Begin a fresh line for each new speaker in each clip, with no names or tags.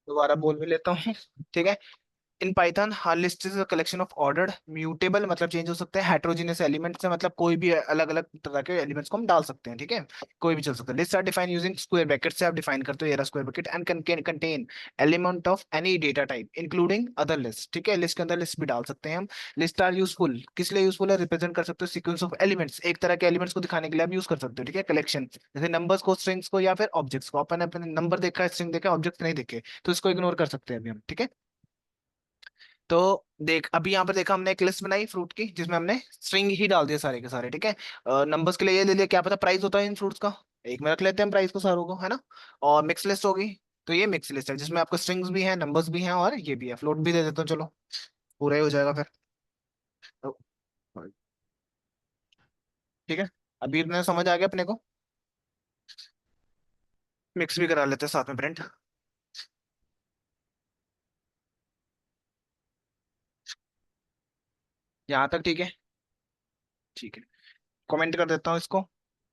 दोबारा बोल भी लेता हूँ। ठीक है। In Python her list is a collection of ordered mutable, मतलब चेंज हो सकते हैं, हेट्रोजीनियस एलिमेंट्स से मतलब कोई भी अलग अलग तरह के एलिमेंट्स को हम डाल सकते हैं। ठीक है। कोई भी चल सकता है। List are define using square bracket से आप डिफाइन करते हो, ये रहा square bracket, and contain element of any data type including other list. ठीक है। लिस्ट के अंदर लिस्ट भी डाल सकते हैं हम। लिस्ट आर यूजफुल, किस लिए यूजफुल है? रिप्रेजेंट कर सकते हो सीक्वेंस ऑफ एलिमेंट्स, एक तरह के एलिमेंट्स को दिखाने के लिए आप यूज कर सकते हो। ठीक है। कलेक्शन, जैसे नंबर्स को, स्ट्रिंग्स को, या फिर ऑब्जेक्ट्स को। अपन अपने नंबर देखा है, स्ट्रिंग देखा है, ऑब्जेक्ट नहीं देखे, तो इसको इग्नोर कर सकते हैं अभी हम। ठीक है। तो देख, अभी यहाँ पर देखा हमने एक लिस्ट बनाई फ्रूट की, जिसमें हमने स्ट्रिंग ही डाल दिए सारे के सारे। ठीक है। नंबर्स के लिए ये ले लिया, क्या पता प्राइस होता है इन फ्रूट्स का, एक में रख लेते हैं प्राइस को सारों को, है ना। और मिक्स लिस्ट होगी, तो ये मिक्स लिस्ट है जिसमें आपको स्ट्रिंग्स भी हैं, नंबर्स भी हैं, और ये भी है, फ्लोट भी दे देता हूँ, चलो पूरा ही हो जाएगा फिर। तो, ठीक है। अभी इतना समझ आ गया अपने को। मिक्स भी करा लेते हैं साथ में प्रिंट। यहाँ तक ठीक है। ठीक है। कमेंट कर देता हूँ इसको,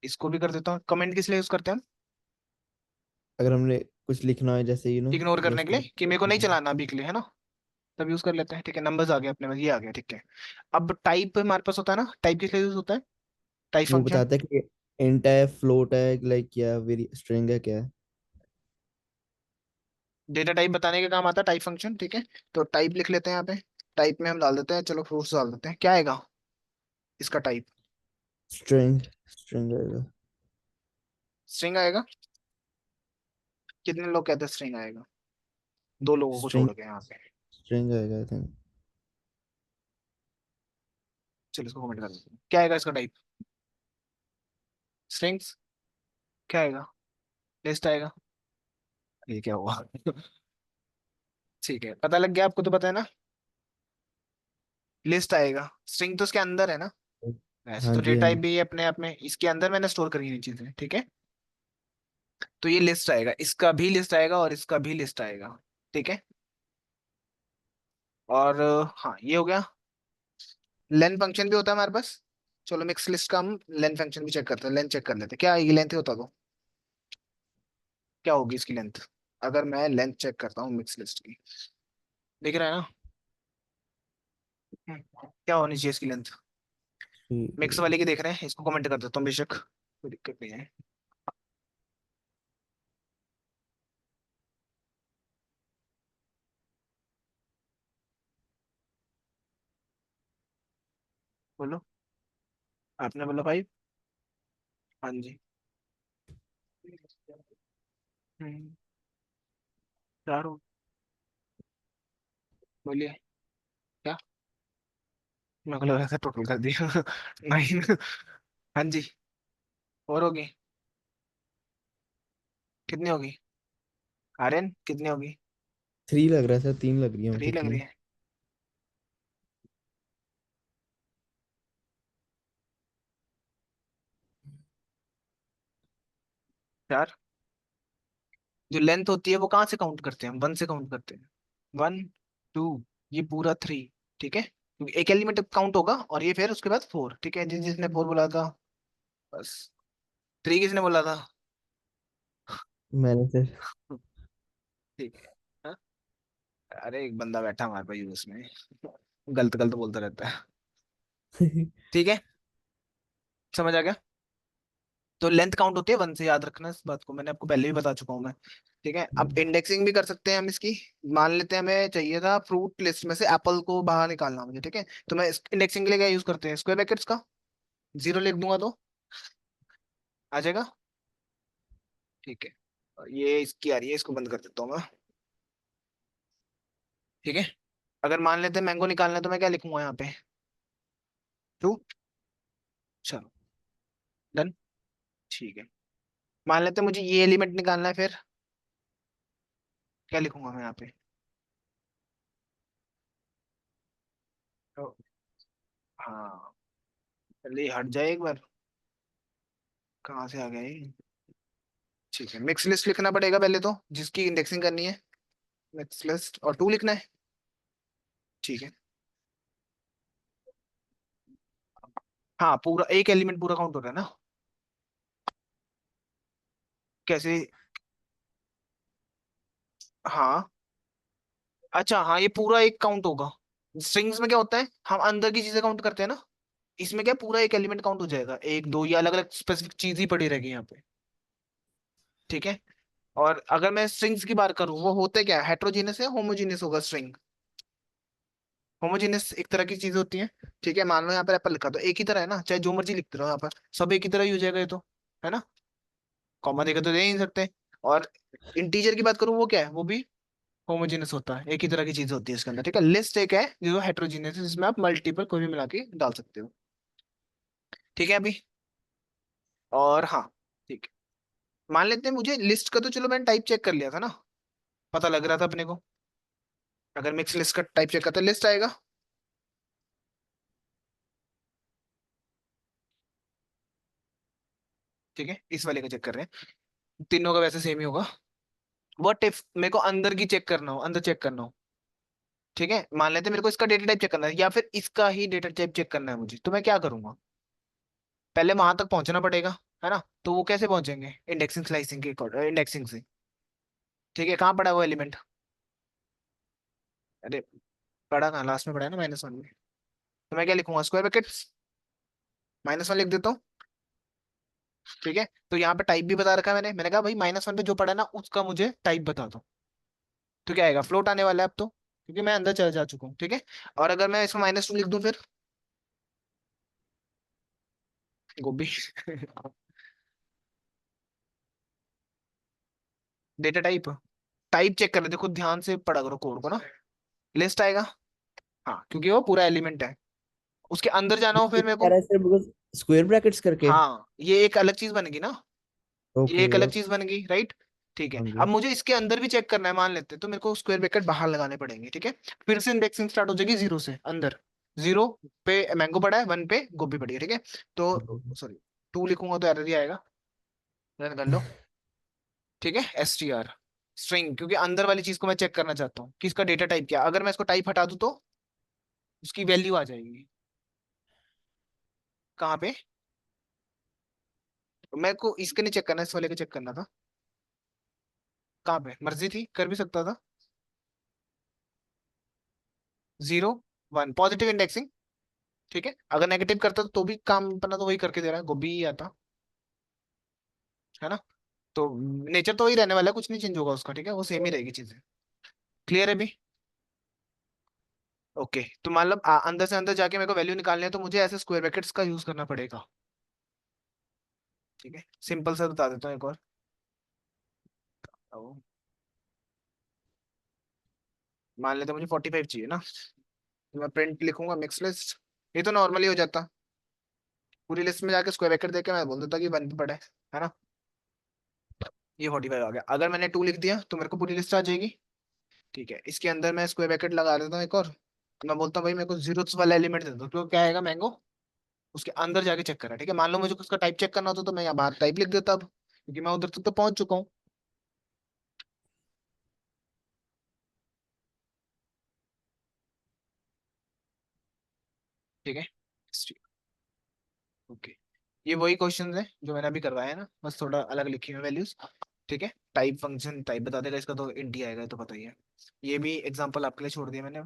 इसको भी कर देता हूँ। कमेंट किस लिए यूज करते हैं हम?
अगर हमने कुछ लिखना है जैसे
इग्नोर करने
जस्ट।
के लिए, कि मेरे को नहीं चलाना अभी के लिए, है ना। तब यूज कर लेते हैं। ठीक है। नंबर्स आ गए अपने पास, ये आ गया। ठीक है। अब टाइप हमारे पास होता है ना, टाइप किस लिए यूज होता है? टाइप
वो
फंक्शन।
बताता है कि इंट है, फ्लोट है, लाइक क्या वेरी स्ट्रिंग है, क्या है।
डेटा टाइप बताने के काम आता है टाइप फंक्शन। ठीक है। तो टाइप लिख लेते हैं यहाँ पे। टाइप में हम डाल देते हैं, चलो फ्रूट्स डाल देते हैं, क्या आएगा इसका टाइप?
स्ट्रिंग। स्ट्रिंग आएगा।
स्ट्रिंग आएगा। कितने लोग कहते हैं स्ट्रिंग आएगा? दो लोगों को
स्ट्रिंग।
छोड़ के यहाँ पे।
स्ट्रिंग आएगा आई थिंक।
चलो इसको कमेंट कर देते हैं, क्या आएगा इसका टाइप? स्ट्रिंग्स। क्या आएगा? लिस्ट आएगा। ये क्या हुआ? ठीक है, पता लग गया आपको, तो पता है ना। लिस्ट आएगा, स्ट्रिंग तो उसके अंदर है ना। वैसे
हाँ
तो
जी,
डेटा
हाँ
टाइप
जी।
भी अपने आप में इसके अंदर मैंने स्टोर करी हुई चीजें। ठीक है। तो ये लिस्ट आएगा, इसका भी लिस्ट आएगा, और इसका भी लिस्ट आएगा। ठीक है। और हाँ, ये हो गया। लेंथ फंक्शन भी होता है हमारे पास। चलो मिक्स लिस्ट का हम लेंथ फंक्शन भी चेक करते हैं, लेंथ चेक कर लेते हैं, क्या आएगी लेंथ, होता तो क्या होगी इसकी लेंथ? अगर मैं लेंथ चेक करता हूँ मिक्स लिस्ट की, दिख रहा है ना। क्या होनी चाहिए इसकी लेंथ? मिक्स वाले की देख रहे हैं, इसको कमेंट कर देता हूँ बेशक, कोई दिक्कत नहीं है। बोलो। आपने बोला भाई। हाँ जी। चार। बोलिए। क्या? मेरे को लग रहा था टोटल कर दिया। नहीं। हाँ जी। और होगी? कितनी होगी? आर्यन कितनी होगी?
3 लग रहा है सर, 3 लग रही है मुझे,
थ्री लग रही
3।
है। 4। जो लेंथ होती है वो कहाँ से काउंट करते हैं हम? 1 से काउंट करते हैं। 1, 2, ये पूरा 3। ठीक है, क्योंकि एक एलिमेंट काउंट होगा, और ये फिर उसके बाद 4। ठीक है, जिसने 4 बोला था, बस। 3 किसने बोला था?
मैंने सर।
ठीक है। हाँ? अरे एक बंदा बैठा हमारे पास यूएस में, गलत गलत बोलता रहता है। ठीक है। समझ आ गया। तो लेंथ काउंट होती है 1 से, याद रखना इस बात को, मैंने आपको पहले भी बता चुका हूँ मैं। ठीक है। अब इंडेक्सिंग भी कर सकते हैं हम इसकी। मान लेते हैं हमें चाहिए था फ्रूट लिस्ट में से एप्पल को बाहर निकालना मुझे। ठीक है। तो मैं इंडेक्सिंग के लिए क्या यूज करते हैं? स्क्वायर ब्रैकेट्स का। 0 लिख दूंगा तो आ जाएगा। ठीक है। और ये इसकी आ रही है, इसको बंद कर देता हूँ मैं। ठीक है। अगर मान लेते हैं मैंगो निकालना है, तो मैं क्या लिखूंगा यहाँ पे? 2। चलो डन। ठीक है। मान लेते हैं मुझे ये एलिमेंट निकालना है, फिर क्या लिखूंगा मैं यहाँ पे? तो हाँ, पहले ये हट जाए एक बार, कहाँ से आ गया ये? ठीक है, मिक्स लिस्ट लिखना पड़ेगा पहले तो, जिसकी इंडेक्सिंग करनी है। मिक्स लिस्ट और 2 लिखना है। ठीक है। हाँ, पूरा एक एलिमेंट पूरा काउंट हो रहा है ना। कैसे? हाँ। अच्छा हाँ, ये पूरा एक काउंट होगा। स्ट्रिंग्स में क्या होता है, हम अंदर की चीजें काउंट करते हैं ना, इसमें क्या पूरा एक एलिमेंट काउंट हो जाएगा, एक दो, ये अलग अलग स्पेसिफिक चीज ही पड़ी रहेगी यहाँ पे। ठीक है। और अगर मैं स्ट्रिंग्स की बात करूँ, वो होते क्या, हेट्रोजीनियस या होमोजीनियस होगा स्ट्रिंग। होमोजीनियस एक तरह की चीज होती है। ठीक है, मान लो यहाँ पर एप्पल लिखा तो एक ही तरह है ना, चाहे जो मर्जी लिखते रहो यहाँ पर, सब एक ही तरह ही हो जाएगा ये तो, है ना। कॉमा देकर तो दे ही नहीं सकते। और इंटीजर की बात करूँ, वो क्या है, वो भी होमोजेनस होता है, एक ही तरह की चीज होती है इसके अंदर। ठीक है, लिस्ट एक है जो हेट्रोजीनियस है, जिसमें आप मल्टीपल कोई भी मिला के डाल सकते हो। ठीक है अभी। और हाँ, ठीक है, मान लेते हैं मुझे लिस्ट का तो चलो मैंने टाइप चेक कर लिया था ना, पता लग रहा था अपने को। अगर मिक्स लिस्ट का टाइप चेक करते लिस्ट आएगा। ठीक है, इस वाले का चेक कर रहे हैं, तीनों का वैसे सेम ही होगा। व्हाट इफ मेरे को अंदर की चेक करना हो, अंदर चेक करना हो। ठीक है, मान लेते हैं मेरे को इसका डेटा टाइप चेक करना है, या फिर इसका ही डेटा टाइप चेक करना है मुझे, तो मैं क्या करूंगा, पहले वहां तक पहुंचना पड़ेगा, है ना। तो वो कैसे पहुंचेंगे, इंडेक्सिंग स्लाइसिंग के इंडेक्सिंग से। ठीक है, कहाँ पड़ा है वो एलिमेंट, अरे पड़ा कहाँ, लास्ट में पड़ा है ना -1 में। तो मैं क्या लिखूंगा, स्क्वायर ब्रैकेट्स -1 लिख देता हूँ। ठीक है, तो यहाँ पे टाइप भी बता रखा है मैंने, कहा भाई -1 पे जो पड़ा है ना, उसका मुझे टाइप बता दो। तो क्या आएगा, फ्लोट आने वाला है अब तो, क्योंकि मैं अंदर चल जा चुका हूँ। ठीक है, और अगर मैं इसको -2 लिख दूं, फिर गोभी डेटा टाइप, टाइप चेक कर ले, देखो ध्यान से पढ़ा करो कोड को ना। लिस्ट आएगा, हाँ, क्योंकि वो पूरा एलिमेंट है। उसके अंदर जाना हो फिर मेरे
कह
को,
रहा है सर बिकॉज स्क्वायर ब्रैकेट्स करके।
हाँ, ये एक अलग चीज बनेगी ना, ये
ओके
एक अलग
और
चीज बन गई, राइट। ठीक है,
हाँ
अब
जी।
मुझे इसके अंदर भी चेक करना है, मान लेते हैं, तो मेरे को स्क्वायर ब्रैकेट बाहर लगाने पड़ेंगे। ठीक है, फिर से इंडेक्सिंग स्टार्ट हो जाएगी जीरो से अंदर। जीरो पे मैंगो पड़ा है, 1 पे गोभी पड़ी है। ठीक है, तो सॉरी, 2 लिखूंगा तो एरर ही आएगा, रन कर लो। ठीक है, str स्ट्रिंग, क्योंकि अंदर वाली चीज को मैं चेक करना चाहता हूँ कि इसका डेटा टाइप क्या है। अगर मैं इसको टाइप हटा दूं तो उसकी वैल्यू आ जाएगी कहाँ पे, मेरे को इसके नहीं चेक करना, इस वाले को चेक करना था। कहाँ पे मर्जी थी, कर भी सकता था। 0 1 पॉजिटिव इंडेक्सिंग। ठीक है, अगर नेगेटिव करता तो भी काम अपना तो वही करके दे रहा है, गोभी ही आता, है ना। तो नेचर तो वही रहने वाला है, कुछ नहीं चेंज होगा उसका। ठीक है, वो सेम ही रहेगी चीजें। क्लियर है भी। ओके, तो मतलब अंदर से अंदर जाके मेरे को वैल्यू निकालनी है, तो मुझे ऐसे स्क्वायर ब्रैकेट्स का यूज करना पड़ेगा। ठीक है, सिंपल सा बता देता हूँ एक और। ओ, मान लेते हैं मुझे 45 चाहिए ना, तो मैं प्रिंट लिखूंगा मिक्स लिस्ट। ये तो नॉर्मली हो जाता, पूरी लिस्ट में जाके स्क्वायर ब्रैकेट देके मैं बोल देता कि 1 पे पड़ा है ना। ये 45 आ गया, अगर मैंने 2 लिख दिया तो मेरे को पूरी लिस्ट आ जाएगी। ठीक है, इसके अंदर मैं स्क्वायर ब्रैकेट लगा देता हूँ एक और, तो मैं बोलता हूँ भाई मेरे को जीरो वाला एलिमेंट दे दो, तो क्या आएगा, मैंगो। उसके अंदर जाके चेक करा। ठीक है, मान लो मुझे उसका टाइप चेक करना होता तो मैं यहाँ बाहर टाइप लिख देता अब, क्योंकि मैं उधर तक तो पहुंच चुका हूँ। ठीक है, ओके, ये वही क्वेश्चन है जो मैंने अभी करवाया है ना, बस थोड़ा अलग लिखी हुई वैल्यूज। ठीक है, टाइप फंक्शन टाइप बता देगा इसका, तो इंट ही आएगा, ये तो पता ही है। ये भी एग्जांपल आपके लिए छोड़ दिया मैंने।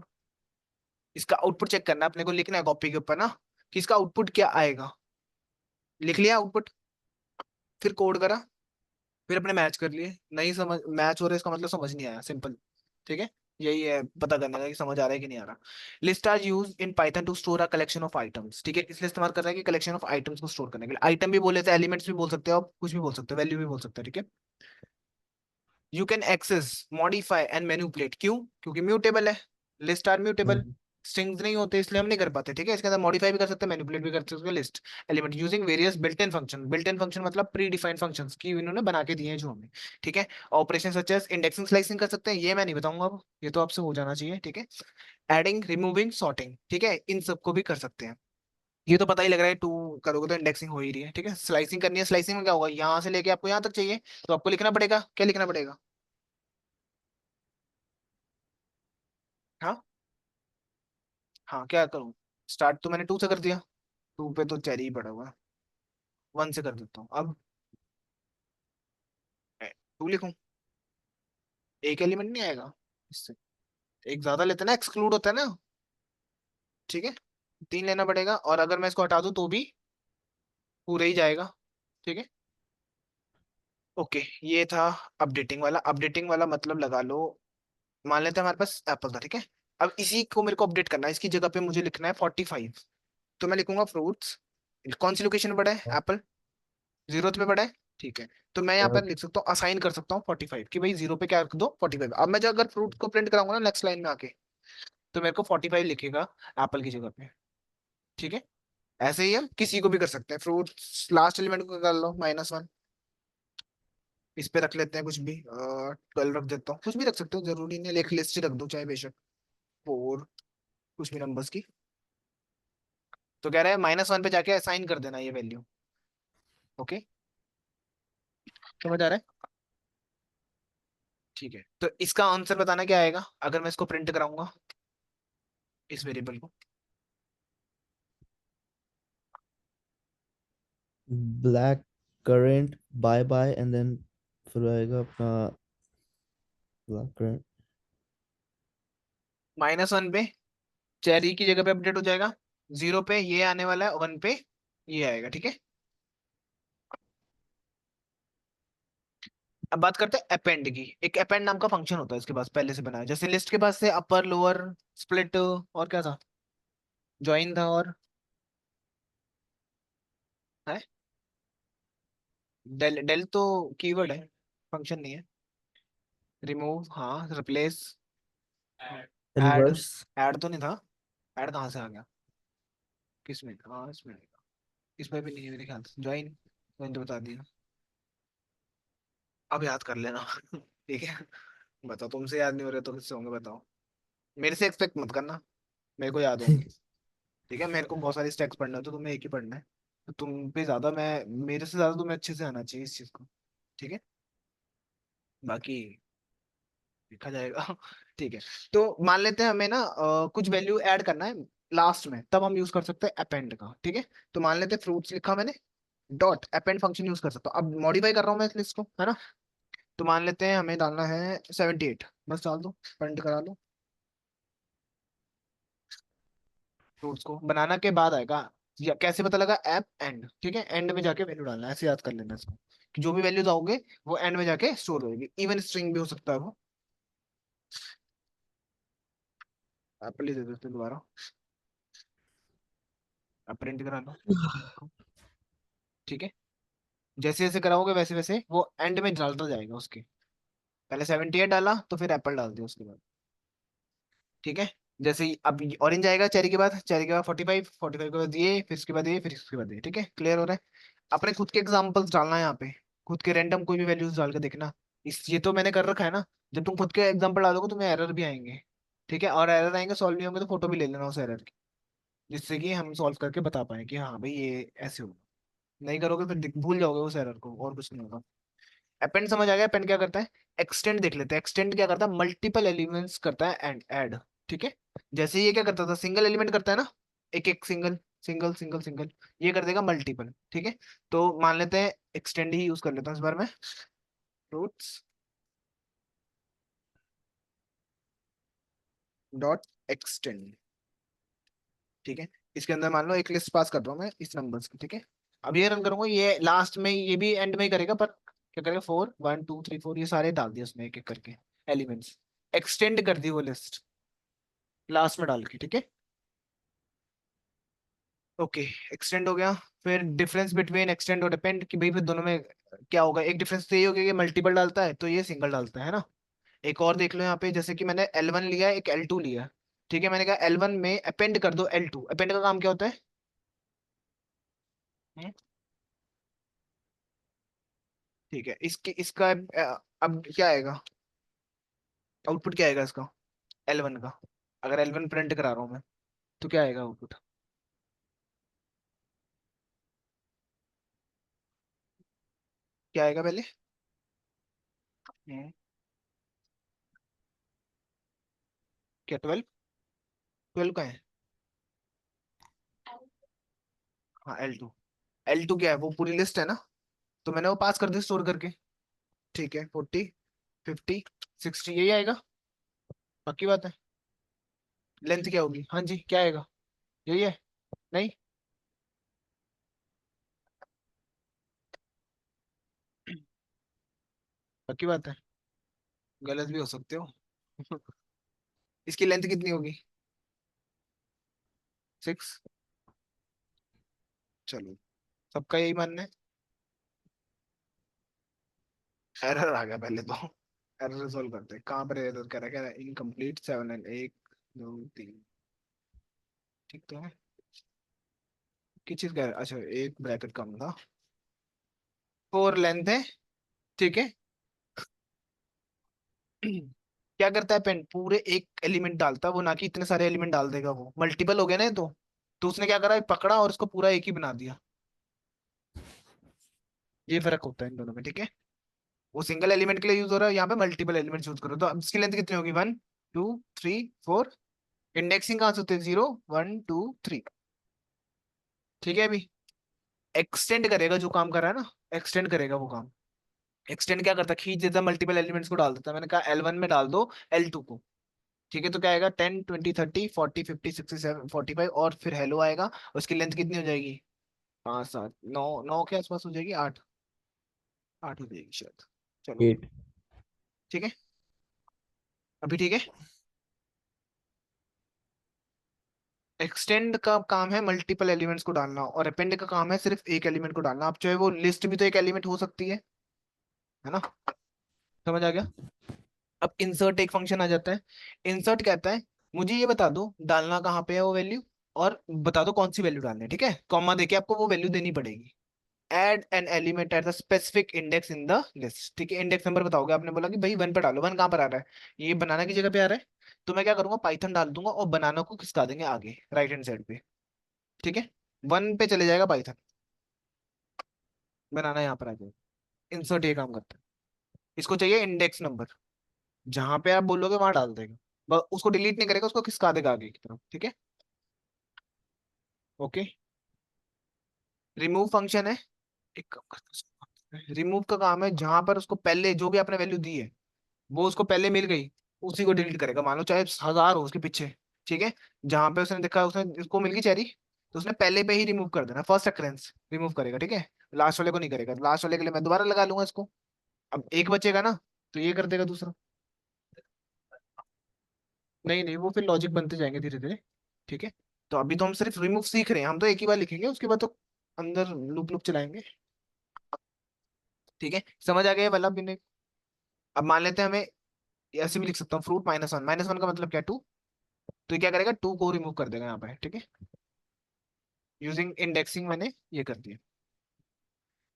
इसका आउटपुट चेक करना है अपने को, लिखना है कॉपी के ऊपर ना, कि इसका आउटपुट क्या आएगा। लिख लिया आउटपुट, फिर कोड करा, फिर अपने मैच कर लिए, नहीं समझ मैच हो रहा है इसका मतलब समझ नहीं आया, सिंपल। ठीक है, यही है पता करने का कि समझ आ रहा है कि नहीं आ रहा। List are used in Python to store a collection of items. ठीक है, इसलिए इस्तेमाल कर रहा है कि कलेक्शन ऑफ आइटम्स को स्टोर करने के लिए। आइटम भी बोले थे, एलिमेंट्स भी बोल सकते हो, आप कुछ भी बोल सकते हो, वैल्यू भी बोल सकते हो। ठीक है, you can access, modify and manipulate, क्यों, क्योंकि म्यूटेबल है। लिस्ट आर
हाँ
म्यूटेबल,
जी।
स्ट्रिंग्स नहीं होते इसलिए हम नहीं कर पाते। ठीक है, इसके अंदर मॉडिफाई भी कर सकते हैं, मैनिपुलेट भी कर सकते हैं list element using various built in function. Built in function मतलब प्री डिफाइंड फंक्शंस की इन्होंने बना के दिए हैं जो हमें। ठीक है, operation such as indexing slicing कर सकते हैं, ये मैं नहीं बताऊंगा अब, ये तो आपसे हो जाना चाहिए। ठीक है, एडिंग, रिमूविंग, सॉर्टिंग, ठीक है, इन सबको भी कर सकते हैं। ये तो पता ही लग रहा है, टू करोगे तो इंडेक्सिंग हो ही रही है। ठीक है, स्लाइसिंग करनी है, स्लाइसिंग में क्या होगा, यहाँ से लेके आपको यहाँ तक चाहिए, तो आपको लिखना पड़ेगा, क्या लिखना पड़ेगा। हाँ, हाँ, क्या करूँ, स्टार्ट तो मैंने 2 से कर दिया, 2 पे तो चेरी ही पड़ा हुआ है, 1 से कर देता हूँ अब। 2 लिखूं, एक एलिमेंट नहीं आएगा इससे, एक ज्यादा लेते हैं ना, एक्सक्लूड होता है ना। ठीक है, 3 लेना पड़ेगा, और अगर मैं इसको हटा दूं तो भी पूरा ही जाएगा। ठीक है। ओके, ये था अपडेटिंग वाला। अपडेटिंग वाला मतलब लगा लो, मान लेते हैं हमारे पास एप्पल था, ठीक है। अब इसी को मेरे को अपडेट करना है, इसकी जगह पे मुझे लिखना है 45। तो मैं लिखूंगा फ्रूट्स, कौन सी लोकेशन पे पड़ा है एप्पल, 0 पे पड़ा है। ठीक है, तो मैं यहाँ पर लिख सकता हूँ, असाइन कर सकता हूँ 45 कि भाई 0 पे क्या रख दो 45। अब मैं जो अगर फ्रूट को प्रिंट कराऊंगा ना नेक्स्ट लाइन में आके, तो मेरे को 45 लिखेगा एप्पल की जगह पे। ठीक है, ऐसे ही हम किसी को भी कर सकते हैं। फ्रूट लास्ट एलिमेंट को कर लो -1, इस पे रख लेते हैं कुछ भी, 12 रख देता हूँ, कुछ भी रख सकते हो, जरूरी नहीं एक लिस्ट ही रख दो चाहे बेशक 4, कुछ भी नंबर्स की। तो कह रहा है -1 पे जाके असाइन कर देना ये वैल्यू। ओके, समझ आ रहा है। ठीक है, तो इसका आंसर बताना क्या आएगा अगर मैं इसको प्रिंट कराऊंगा इस वेरिएबल को।
Black current bye bye and then फिर आएगा अपना ब्लैक करंट।
-1 पे चेरी की जगह पे अपडेट हो जाएगा, 0 पे ये आने वाला है, 1 पे ये आएगा। ठीक है, अब बात करते हैं अपेंड की। एक अपेंड नाम का फंक्शन होता है इसके पास पहले से बना है, जैसे लिस्ट के पास से अपर लोअर स्प्लिट, और क्या था, ज्वाइन था, और है डेल। डेल तो कीवर्ड है, फंक्शन नहीं है। रिमूव, हाँ, रिप्लेस, ऐड।
रिवर्स।
ऐड तो नहीं था, ऐड कहाँ से आ गया, किसमें, हाँ इसमें आएगा। इसमें भी नहीं है मेरे ख्याल से। ज्वाइन, ज्वाइन तो बता दिया, अब याद कर लेना। ठीक है, बताओ, तुमसे याद नहीं हो रहे तो किससे होंगे बताओ। मेरे से एक्सपेक्ट मत करना, मेरे को याद होंगे। ठीक है, मेरे को बहुत सारी स्टैक्स पढ़ना है तो तुम्हें एक ही पढ़ना है। तो तुम पे ज्यादा, मैं मेरे से ज्यादा तुम्हें अच्छे से आना चाहिए इस चीज को। ठीक है, बाकी देखा जाएगा। ठीक है, तो मान लेते हैं हमें ना कुछ वैल्यू ऐड करना है लास्ट में, तब हम यूज कर सकते हैं अपेंड का। ठीक है, तो मान लेते हैं फ्रूट्स लिखा मैंने, डॉट अपेंड फंक्शन यूज कर सकता हूँ। अब मॉडिफाई कर रहा हूँ मैं इस लिस्ट को, है ना। तो मान लेते हैं हमें डालना है 78, बस डाल दो, प्रिंट करा लो। फ्रूट्स को बनाना के बाद आएगा, या कैसे पता लगा, ऐप एंड। ठीक है, एंड में जाके वैल्यू डालना है, ऐसे याद कर लेना इसको, कि जो भी वैल्यूज आओगे वो एंड में जाके स्टोर होगी। इवन स्ट्रिंग भी हो सकता है वो। एप्पल ही दे देते हैं दोबारा, अब प्रिंट करा लो। ठीक है, जैसे जैसे कराओगे वैसे वैसे वो एंड में डालता जाएगा उसके। पहले 78 डाला तो फिर एप्पल डाल दिया उसके बाद। ठीक है, जैसे ही अब ऑरेंज आएगा चेरी के बाद, चेरी के बाद 45, 45 के बाद ये, फिर इसके बाद ये, फिर इसके बाद ये। ठीक है, क्लियर हो रहा है। अपने खुद के एग्जांपल्स डालना है यहाँ पे, खुद के रैंडम कोई भी वैल्यूज डाल के देखना। इस ये तो मैंने कर रखा है ना। जब तुम खुद के एग्जांपल डालोगे तुम्हें एरर भी आएंगे। ठीक है, और एरर आएंगे सॉल्व नहीं होंगे तो फोटो भी ले लेना उस एरर की, जिससे कि हम सॉल्व करके बता पाए कि हाँ भाई ये ऐसे होगा। नहीं करोगे फिर भूल जाओगे उस एरर को, और कुछ नहीं होगा। अपेंड समझ आ गया, अपेंड क्या करता है। एक्सटेंड देख लेते हैं, एक्सटेंड क्या करता है, मल्टीपल एलिमेंट्स करता है एंड ऐड। ठीक है, जैसे ये क्या करता था, सिंगल एलिमेंट करता है ना, एक एक सिंगल, सिंगल सिंगल सिंगल, ये कर देगा मल्टीपल। ठीक है, तो मान लेते हैं एक्सटेंड ही यूज कर लेता हूँ इस बार में। Fruits dot extend. ठीक है, इसके अंदर मान लो एक लिस्ट पास कर रहा हूँ मैं इस नंबर्स की। ठीक है, अब ये रन करूंगा, ये लास्ट में ये भी एंड में ही करेगा, पर क्या करेगा, 4, 1 2 3 4 ये सारे डाल दिए उसमें एक एक करके एलिमेंट्स, एक्सटेंड कर दी वो लिस्ट लास्ट में डाल के। ठीक है, ओके, एक्सटेंड हो गया। फिर डिफरेंस बिटवीन एक्सटेंड और डिपेंड, कि भाई फिर दोनों में क्या होगा। एक डिफरेंस तो ये हो गया कि मल्टीपल डालता है तो ये सिंगल डालता है ना। एक और देख लो यहाँ पे, जैसे कि मैंने L1 लिया एक L2 लिया। ठीक है, मैंने कहा L1 में अपेंड कर दो L2, अपेंड का काम क्या होता है। हम्म, ठीक है, इसके इसका अब क्या आएगा, आउटपुट क्या आएगा इसका, L1 का। अगर L1 प्रिंट करा रहा हूँ मैं तो क्या आएगा आउटपुट, क्या आएगा पहले। हम्म, क्या 12, 12 का है। हाँ L2, L2 क्या है, वो पूरी लिस्ट है ना, तो मैंने वो पास कर दी स्टोर करके। ठीक है, 40, 50, 60 यही आएगा, पक्की बात है। लेंथ क्या होगी, हाँ जी क्या आएगा, यही है, नहीं, पक्की बात है, गलत भी हो सकते हो। इसकी लेंथ कितनी होगी, 6। चलो, सबका यही मानना है। एरर आ गया पहले तो, एरर सॉल्व करते हैं, कहाँ पर एरर कह रहा है, कह रहा है इनकम्प्लीट 7 एंड 1 2 3, ठीक तो है, किस चीज कह रहा है, अच्छा एक ब्रैकेट कम था, 4 लेंथ है, ठीक है। क्या करता है पेन, पूरे एक एलिमेंट डालता है वो, ना कि इतने सारे एलिमेंट डाल देगा, वो मल्टीपल हो गया ना ये तो उसने क्या करा, पकड़ा और इसको पूरा एक ही बना दिया। ये फर्क होता है इन दोनों में, ठीक है। वो सिंगल एलिमेंट के लिए यूज हो रहा है, यहाँ पे मल्टीपल एलिमेंट यूज करो, तो अब इसकी लेंथ कितनी होगी, 1 2 3 4, इंडेक्सिंग कहाँ से होते हैं, 0 1 2 3, ठीक है। अभी एक्सटेंड करेगा जो काम कर रहा है ना, एक्सटेंड करेगा वो काम। एक्सटेंड क्या करता है, खींच देता है, मल्टीपल एलिमेंट्स को डाल देता है, मैंने कहा L1 में डाल दो L2 को, ठीक है। तो क्या आएगा, 10 20 30 40 50 60 70 45, और फिर हेलो आएगा। उसकी लेंथ कितनी हो जाएगी, 5 7 9 9 के आसपास हो जाएगी, 8 8 हो जाएगी शायद। चलो
8।
ठीक है, अभी ठीक है। एक्सटेंड का काम है मल्टीपल एलिमेंट्स को डालना, और अपेंड का काम है सिर्फ एक एलिमेंट को डालना। आप चाहे वो लिस्ट भी तो एक एलिमेंट हो सकती है ना, समझ आ गया। अब इंसर्ट एक फंक्शन आ जाता है। इंसर्ट कहता है मुझे ये बता दो डालना कहाँ पे है वो वैल्यू, और बता दो कौन सी वैल्यू डालनी है, ठीक है। कॉमा देके आपको वो वैल्यू देनी पड़ेगी। Add an element at the specific index in the list, ठीक है। इंडेक्स नंबर बताओगे, आपने बोला कि भाई 1 पे डालो, 1 कहाँ पर आ रहा है, ये बनाना की जगह पे आ रहा है। तो मैं क्या करूंगा, पाइथन डाल दूंगा और बनाना को खिसका देंगे आगे राइट हैंड साइड पे, ठीक है। 1 पे चले जाएगा पाइथन, बनाना यहाँ पर आ जाएगा। इंसर्ट ये काम करता है। इसको चाहिए इंडेक्स नंबर, जहां पे आप बोलोगे वहां डाल देगा, उसको डिलीट नहीं करेगा, उसको खिसका देगा आगे की तरफ, ठीक है। ओके, रिमूव फंक्शन है, एक काम करता है, रिमूव का काम है जहां पर उसको पहले जो भी आपने वैल्यू दी है वो उसको पहले मिल गई, उसी को डिलीट करेगा, मान लो चाहे 1000 हो उसके पीछे, ठीक है। जहां पे उसने देखा उसने उसको मिल गई चेरी, तो उसने पहले पे ही रिमूव कर देना, फर्स्ट अकरेंस रिमूव करेगा, ठीक है। लास्ट वाले को नहीं करेगा, लास्ट वाले के लिए मैं दोबारा लगा लूंगा इसको। अब एक बचेगा ना, तो ये कर देगा दूसरा। नहीं नहीं, वो फिर लॉजिक बनते जाएंगे धीरे धीरे, ठीक है। तो अभी तो हम सिर्फ रिमूव सीख रहे हैं, हम तो एक ही बार लिखेंगे, उसके बाद तो अंदर लूप लूप चलाएंगे, ठीक है। समझ आ गया ये वाला भी नहीं। अब मान लेते हैं हमें, ऐसे भी लिख सकता हूँ, फ्रूट -1, -1 का मतलब क्या, 2। तो ये क्या करेगा, 2 को रिमूव कर देगा यहाँ पे, ठीक है। यूजिंग इंडेक्सिंग मैंने ये कर दिया।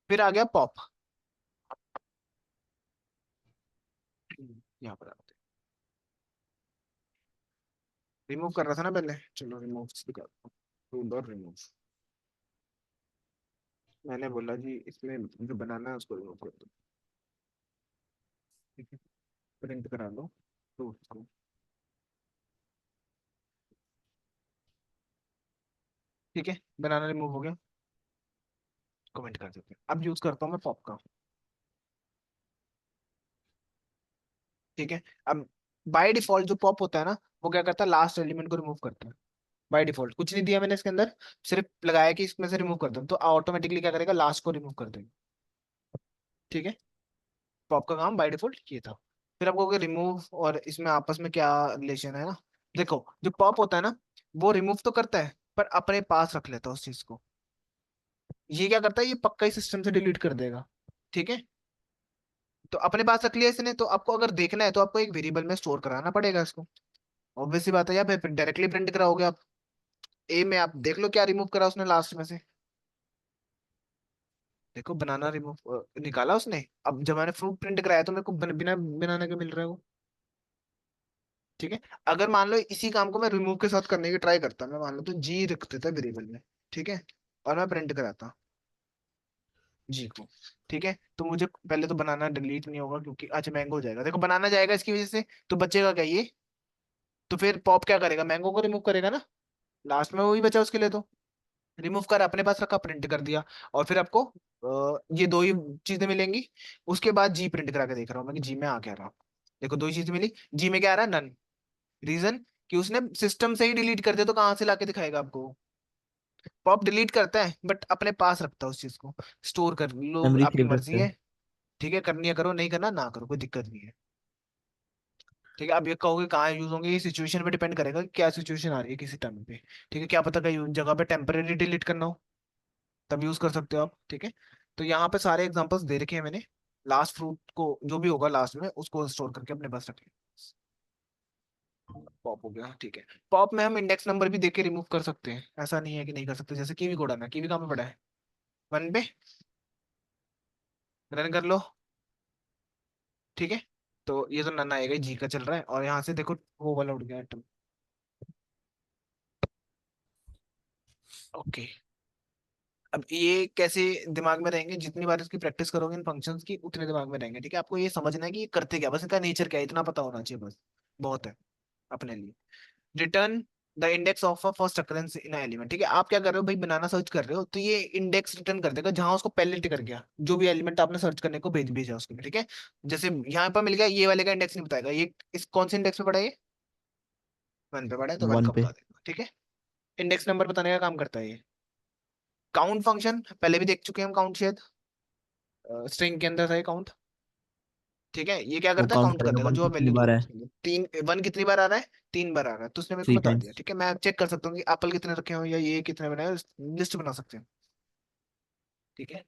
फिर आ गया पॉप, यहाँ पर आते रिमूव कर रहा था ना पहले, चलो रिमूव टूल और रिमूव। मैंने बोला जी इसमें जो बनाना है उसको रिमूव कर दो, ठीक है। प्रिंट करा लो तो उसको, ठीक है, बनाना रिमूव हो गया, कमेंट कर देते हैं। अब यूज करता हूँ मैं पॉप का, ठीक है। अब बाय डिफॉल्ट जो पॉप होता है ना, वो क्या करता है, लास्ट एलिमेंट को रिमूव करता है। बाय डिफॉल्ट कुछ नहीं दिया मैंने इसके अंदर, सिर्फ लगाया कि इसमें से रिमूव कर दो, तो ऑटोमेटिकली क्या करेगा, लास्ट को रिमूव कर देगा, ठीक है। पॉप का काम बाय डिफॉल्ट ये था। फिर आपको रिमूव और इसमें आपस में क्या रिलेशन है ना, देखो जो पॉप होता है ना, वो रिमूव तो करता है पर अपने पास रख लेता है उस चीज को। ये क्या करता है, ये पक्का ही सिस्टम से डिलीट कर देगा, ठीक है। तो अपने पास रख लिया इसने, तो आपको अगर देखना है तो आपको एक वेरिएबल में स्टोर कराना पड़ेगा इसको, ऑब्वियस सी बात है, या फिर डायरेक्टली प्रिंट कराओगे आप। ए में आप देख लो क्या रिमूव करा उसने लास्ट में से, देखो बनाना रिमूव निकाला उसने। अब जब मैंने फ्रूट प्रिंट कराया तो मेरे को बिना बनाने के मिल रहा है वो, ठीक है। अगर मान लो इसी काम को मैं रिमूव के साथ करने की ट्राई करता, मैं मान लो तो जी रख देता वेरिएबल में, ठीक है, और मैं प्रिंट कराता जी को, ठीक है। तो मुझे पहले तो बनाना डिलीट नहीं होगा, क्योंकि अच्छा मैंगो हो जाएगा, देखो बनाना जाएगा इसकी वजह से, तो बचेगा क्या ये। तो फिर पॉप क्या करेगा, मैंगो को रिमूव करेगा ना, लास्ट में वही बचा उसके लिए, तो रिमूव कर अपने पास रखा, प्रिंट कर दिया। और फिर आपको ये दो ही चीजें मिलेंगी। उसके बाद जी प्रिंट करा के देख रहा हूँ मैं कि जी में आ क्या रहा, देखो दो ही चीजें मिली, जी में क्या आ रहा है, नन। रीजन, कि उसने सिस्टम से ही डिलीट कर दिया तो कहाँ से लाके दिखाएगा आपको। पॉप डिलीट करता है बट अपने पास रखता है उस चीज को, स्टोर कर लो,
मेमोरी
आपकी
सेव
मर्जी
रखता है।
है। ठीक है, करनी है करो, नहीं करना ना करो, कोई दिक्कत नहीं है। ठीक है, अब ये कहोगे कहाँ यूज होंगे, ये सिचुएशन पे डिपेंड करेगा कि क्या सिचुएशन आ रही है किसी टाइम पे। ठीक है, क्या पता कहीं जगह पे टेम्परेरी डिलीट करना हो, तब यूज कर सकते हो आप। ठीक है, तो यहाँ पे सारे एग्जांपल्स दे रखे हैं मैंने। लास्ट फ्रूट को जो भी होगा लास्ट में उसको स्टोर करके अपने पास रखें। पॉप हो गया, ठीक है। पॉप में हम इंडेक्स नंबर भी देख के रिमूव कर सकते हैं, ऐसा नहीं है कि नहीं कर सकते। जैसे कीवी कोड है, कीवी कहाँ पे पड़ा है, 1 पे। रन कर लो। ठीक है, तो ये तो नन आएगा, जी का चल रहा है, और यहाँ से देखो वो वाला उड़ गया आइटम। ओके, अब ये कैसे दिमाग में रहेंगे, जितनी बार इसकी प्रैक्टिस करोगे इन फंक्शंस की उतने दिमाग में रहेंगे। ठीक है, आपको ये समझना है कि ये करते क्या, बस इनका नेचर क्या है इतना पता होना चाहिए, बस बहुत है अपने लिए। Return the index of a first occurrence in element. ठीक है, आप क्या कर रहे हो भाई, बनाना सर्च कर रहे हो तो ये इंडेक्स रिटर्न कर देगा जहां उसको पहले टिकर गया, जो भी एलिमेंट आपने सर्च करने को भेज भेजा उसके लिए। ठीक है, जैसे यहाँ पर मिल गया, ये वाले का इंडेक्स नहीं बताएगा, ये इस कौन से इंडेक्स पे पड़ा है, ये 1 पे पड़ा है तो 1
वन
का
पे।
बता देगा। ठीक है, इंडेक्स नंबर बताने का काम करता है ये। काउंट फंक्शन पहले भी देख चुके हैं हम, काउंट शायद स्ट्रिंग के अंदर था ये काउंट। ठीक है, ये क्या
वो
करता है,
काउंट
काउंट कर
करेगा
देगा
वन
जो आप
कितनी
वैल्यू
बार
दोगे
है।
उसके अंदर। तीन, 1 कितनी बार आ रहा है, 3 बार आ रहा है, तो उसने मेरे को
3
बता दिया।
टाइम्स।
ठीक है, मैं चेक कर सकता हूँ कि एप्पल कितने रखे हो या ये कितने बनाए, लिस्ट बना सकते हैं। ठीक है,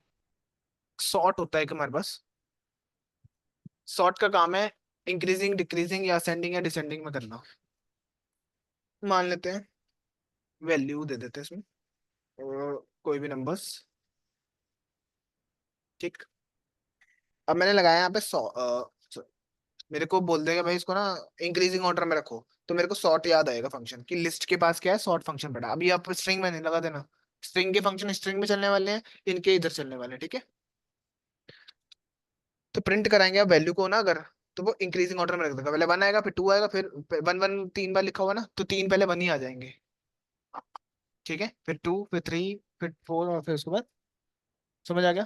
सॉर्ट होता है कि हमारे पास, सॉर्ट का काम है इंक्रीजिंग डिक्रीजिंग या असेंडिंग या डिसेंडिंग में करना। मान लेते हैं वैल्यू दे देते हैं इसमें, और कोई भी नंबर्स। ठीक, अब मैंने लगाया यहाँ पे मेरे को बोल देगा भाई इसको ना इंक्रीजिंग ऑर्डर में रखो, तो मेरे को सॉर्ट याद आएगा फंक्शन की, लिस्ट के पास क्या है, सॉर्ट फंक्शन पड़ा। अभी आप स्ट्रिंग में नहीं लगा देना, स्ट्रिंग के फंक्शन स्ट्रिंग में चलने वाले हैं, इनके इधर चलने वाले हैं। ठीक है, तो प्रिंट कराएंगे आप वैल्यू को ना अगर, तो वो इंक्रीजिंग ऑर्डर में रख देगा, पहले 1 आएगा फिर 2 आएगा फिर 1 1 3 बार लिखा हुआ ना, तो 3 पहले 1 ही आ जाएंगे। ठीक है, फिर 2 फिर 3 फिर 4 और फिर उसके बाद, समझ आ गया,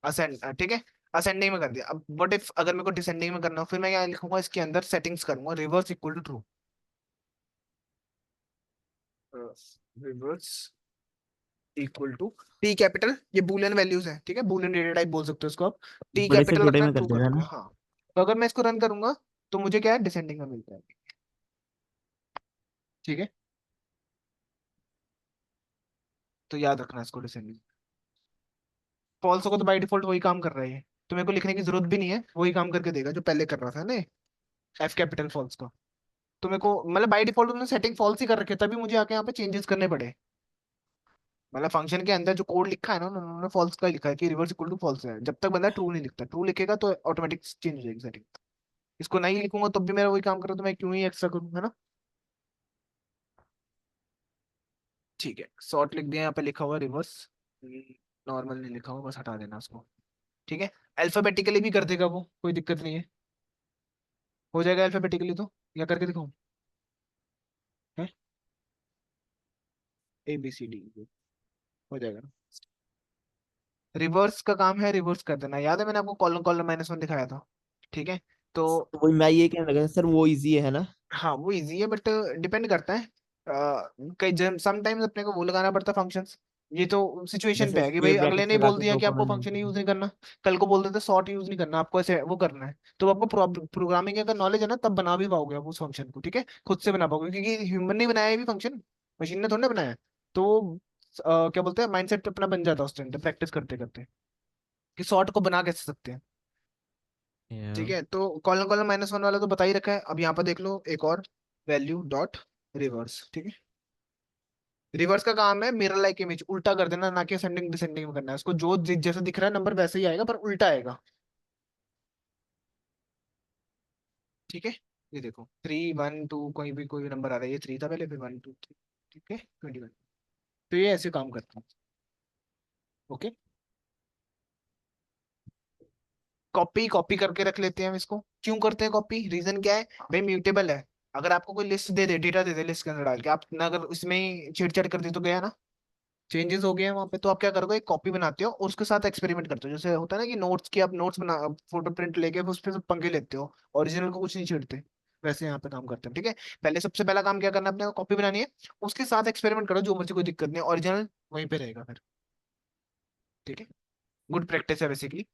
असेंड। ठीक है, असेंडिंग में कर दिया। अब व्हाट इफ अगर मेरे को डिसेंडिंग में करना हो, फिर मैं क्या लिखूंगा, इसके अंदर सेटिंग्स करूंगा, reverse equal to true, reverse equal to T capital, ये बूलियन वैल्यूज है। ठीक है, बूलियन डेटा टाइप बोल सकते हो इसको आप। टी
बड़े से
कैपिटल
छोटे
रखना है,
में कर
ट्रू कर
देगा
दूंगा,
ना।
हाँ। तो अगर मैं इसको रन करूंगा तो मुझे क्या है, डिसेंडिंग में मिलता है। ठीक है, तो याद रखना इसको, डिसेंडिंग। फॉल्स होगा तो बाई डिफॉल्ट वही काम कर रहा है ये, तो मेरे को लिखने की जरूरत भी नहीं है, वही काम करके देगा जो पहले कर रहा था ना, एफ कैपिटल फॉल्स का। तो मेरे को मतलब बाई डिफॉल्ट उन्होंने सेटिंग फॉल्स ही कर रखी है, तभी मुझे आके यहाँ पे चेंजेस करने पड़े। मतलब फंक्शन के अंदर जो कोड लिखा है ना उन्होंने फॉल्स का ही लिखा है कि रिवर्स इक्वल टू फॉल्स है, जब तक बंदा ट्रू नहीं लिखता, ट्रू लिखेगा तो ऑटोमेटिक चेंज हो जाएगी सेटिंग। इसको नहीं लिखूंगा तब भी मेरा वही काम करो, तो मैं क्यों ही एक्स्ट्रा करूँ, है ना। ठीक है, शॉर्ट लिख दिया, यहाँ पे लिखा हुआ रिवर्स, नॉर्मल नहीं लिखा हुआ, बस हटा देना उसको। ठीक है, अल्फाबेटिकली भी कर देगा वो, कोई दिक्कत नहीं है, हो जाएगा अल्फाबेटिकली तो, या करके दिखाऊं, है ABCD, हो जाएगा ना। रिवर्स का काम है रिवर्स कर देना, याद है मैंने आपको कॉलम कॉलम -1 दिखाया था। ठीक है, तो
तो वही मैं ये कहने लगा सर, वो इजी है ना।
हाँ वो इजी है बट डिपेंड करता है। कई समटाइम्स अपने को वो लगाना पड़ता है फंक्शंस। ये तो सिचुएशन
जैसे
पे है कि भाई
स्क्वायर
अगले
ब्रैकेट
ने
लगा
बोल
के
दिया
दो
कि आपको
कॉलन।
फंक्शन यूज नहीं करना, कल को बोल देते सॉर्ट यूज नहीं करना, आपको ऐसे वो करना है, तो आपको प्रोग्रामिंग का नॉलेज है ना, तब बना भी पाओगे आप उस फंक्शन को। ठीक है, खुद से बना पाओगे, क्योंकि ह्यूमन ने बनाया है भी फंक्शन, मशीन ने थोड़ा ना बनाया है। तो क्या बोलते हैं, माइंडसेट अपना बन जाता है उस टाइम पे प्रैक्टिस करते करते, कि सॉर्ट को बना कैसे सकते हैं। ठीक
Yeah.
है, तो कॉलन कॉलन -1 वाला तो बता ही रखा है। अब यहाँ पर देख लो एक और, वैल्यू डॉट रिवर्स। ठीक है, रिवर्स का काम है मिरर लाइक इमेज, उल्टा कर देना, ना कि असेंडिंग डिसेंडिंग में करना है उसको, जो जैसा दिख रहा है नंबर वैसे ही आएगा पर उल्टा आएगा। ठीक है, ये देखो 3 1 2, कोई भी नंबर आ रहा है, ये 3 था पहले, फिर 1 2 3। ठीक है, 21। तो ये ऐसे काम करता है। ओके, कॉपी कॉपी करके रख लेते हैं हम इसको, क्यों करते हैं कॉपी, रीजन क्या है, भाई म्यूटेबल है। अगर आपको कोई लिस्ट दे दे, डेटा दे दे लिस्ट के अंदर डाल के, आप ना अगर उसमें ही छेड़छाड़ कर दी तो गया ना, चेंजेस हो गए हैं वहां पे, तो आप क्या करोगे, एक कॉपी बनाते हो और उसके साथ एक्सपेरिमेंट करते हो। जैसे होता है ना कि नोट्स की आप नोट्स बना, फोटो प्रिंट लेके उस पे सब पंगे लेते हो, ओरिजिनल को कुछ नहीं छेड़ते। वैसे यहाँ पे काम करते हैं, ठीक है। पहले सबसे पहला काम क्या करना है, अपने को कॉपी बनानी है, उसके साथ एक्सपेरिमेंट करो जो मर्जी, कोई दिक्कत नहीं, ओरिजिनल वहीं पे रहेगा फिर, ठीक है। गुड प्रैक्टिस है बेसिकली।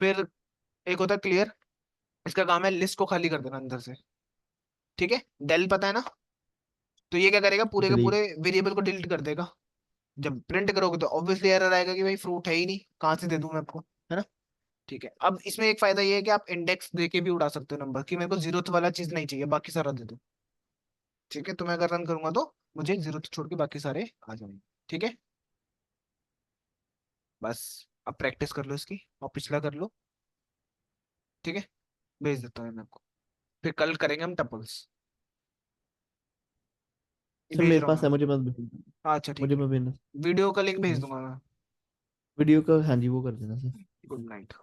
फिर एक होता है क्लियर, इसका काम है लिस्ट को खाली कर देना अंदर से, ठीक है। डेल पता है ना, तो ये क्या करेगा, पूरे के
डिलीट।
पूरे वेरिएबल को डिलीट कर देगा। जब प्रिंट करोगे तो ऑब्वियसली एरर आएगा कि भाई फ्रूट है ही नहीं, कहाँ से दे दूं मैं आपको, है ना। ठीक है, अब इसमें एक फायदा ये है कि आप इंडेक्स दे के भी उड़ा सकते हो नंबर, कि मेरे को जीरोथ वाला चीज नहीं चाहिए, बाकी सारा दे दो, ठीक है। तो मैं अगर रन करूंगा तो मुझे जीरोथ छोड़ के बाकी सारे आ जाएंगे, ठीक है। बस अब प्रैक्टिस कर लो इसकी, और पिछला कर लो, ठीक है। भेज देता हूँ मैं आपको, फिर कल करेंगे हम टपल्स।
सर
भेज
मेरे
रहा हूँ
पास है,
मैं।
मुझे मत भेजना।
अच्छा ठीक
मुझे
है,
मत भेजना।
वीडियो का लिंक भेज
हाँ,
दूंगा मैं।
वीडियो का, हाँ जी वो कर देना सर।
Good night.